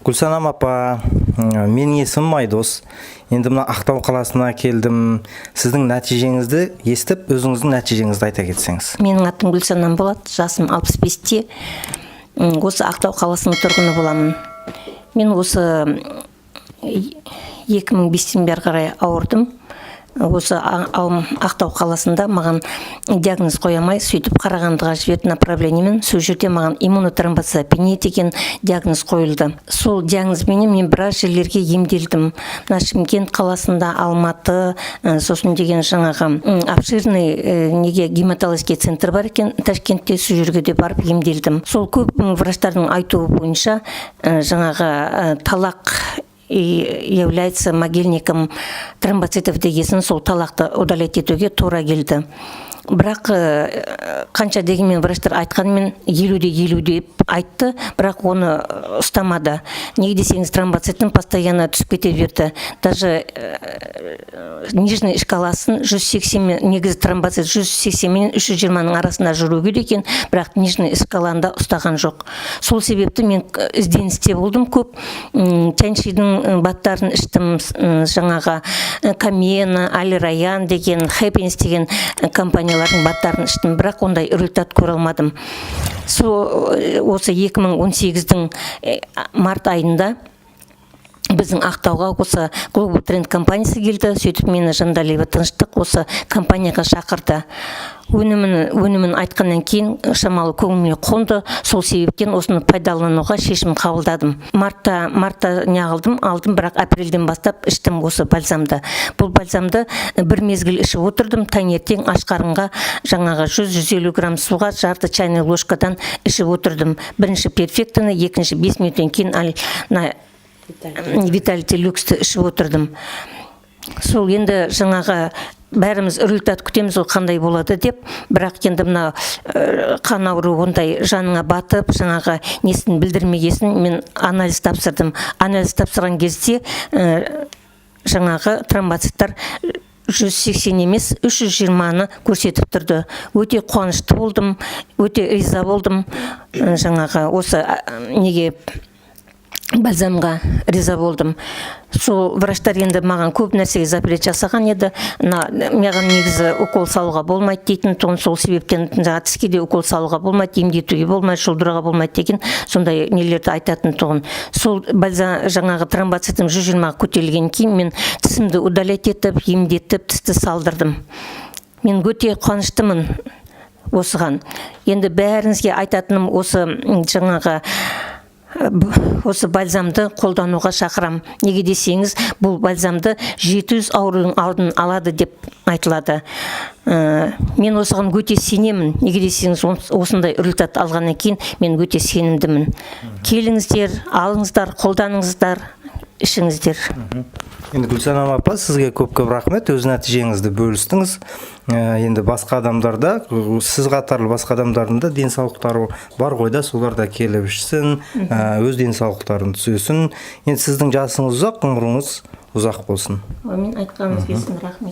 Гүлсанам апа, менің есімім Айдос. Енді мына Ақтау қаласына келдім. Сіздің нәтижеңізді естіп, өзіңіздің нәтижеңізді айта кетсеңіз. Менің атым Гүлсанам болады, жасым 65-те. Осы Ақтау қаласының тұрғыны боламын. Мен осы 2005-тен бері қарай ауырдым. Осы Ақтау қаласында маған диагноз қойамай, сөйтіп Қарағандыға жіберді направлениемен. Сол жерде маған иммунотромбоцитопения деген диагноз қойылды. Сол диагнозбенен мен біраз жерлерге емделдім. Мына Шымкент қаласында, Алматы, сосын деген жаңағы обширный гематологический центр бар екен, Ташкентте, сол жерге де барып емделдім. Сол көп врачтардың айтуы бойынша жаңағы талақ является могильником тромбоцитов дегесін, сол талақты удалять етуге тура келді. Бірақ қанша дегенмен врачтар айтқанмен 50-50 деп айтты, бірақ оны ұстамады. Неге десеңіз, тромбоциттің постоянно түсіп кете берді. Даже нижний шкаласын 180, негізі тромбоцит 180 мен 320-ның арасында жүру керек екен, бірақ нижний шкаланда ұстаған жоқ. Сол себепті мен ізденісте болдым көп. Тяньшидің баттарын іштім, жаңағы Камена, Алираян деген, Хэппинс деген компаниялардың баттарын іштім, бірақ ондай результат көре алмадым. Осы 2018-дің март айында біздің Ақтауға осы Global Trend компаниясы келді, сөйтіп мені Жандалиева Тыныштық осы компанияға шақырды. Өнімін айтқаннан кейін шамалы көңіліме қонды, сол себептен осыны пайдалануға шешім қабылдадым. Мартта не алдым, бірақ апрельден бастап іштім осы бальзамды. Бұл бальзамды бір мезгіл ішіп отырдым, таңертең аш қарынға жаңағы 100-150 грамм суға жарты чайный ложкадан ішіп отырдым. Бірінші перфектіні, екінші 5 минуттен кейін Виталити люксті ішіп отырдым. Сол енді жаңағы бәріміз результат күтеміз, ол қандай болады деп, бірақ енді мына қан ауру ондай жаныңа батып, жаңағы несін білдірмегесін мен анализ тапсырдым. Анализ тапсырған кезде жаңағы тромбоциттар 180 емес, 320-ны көрсетіп тұрды. Өте қуанышты болдым, өте риза болдым. Жаңағы осы неге бальзамға риза болдым. Сол врачтар енді маған көп нәрсеге запрет жасаған еді. Маған негізі укол салуға болмайды дейтін, сол себептен тіске де укол салуға болмайды, емдетуге болмайды, жұлдыруға болмайды деген сондай нелерді айтатын тұғын. Сол жаңағы тромбоцитім 120-ға көтерілген кейін мен тісімді удалять етіп, емдетіп, тісті салдырдым. Мен өте қуаныштымын осыған. Енді бәріңізге айтатыным осы жаңағы осы бальзамды қолдануға шақырам. Неге десеңіз, бұл бальзамды 700 аурудың алдын алады деп айтылады. Мен осыған өте сенемін. Неге десеңіз, осындай результат алғаннан кейін мен өте сенімдімін. Келіңіздер, алыңыздар, қолданыңыздар, ішіңіздер. Енді Гүлсанам апа, сізге көп рахмет, өз нәтижеңізді бөлістіңіз. Енді басқа адамдарда, сіз қатарлы басқа адамдардың да денсаулықтары бар қойда, солар да келіп ішсін, өз денсаулықтарын түсесін. Енді сіздің жасыңыз ұзақ, ғұмырыңыз ұзақ болсын. Мен айтқаныңыз келсін, рахмет.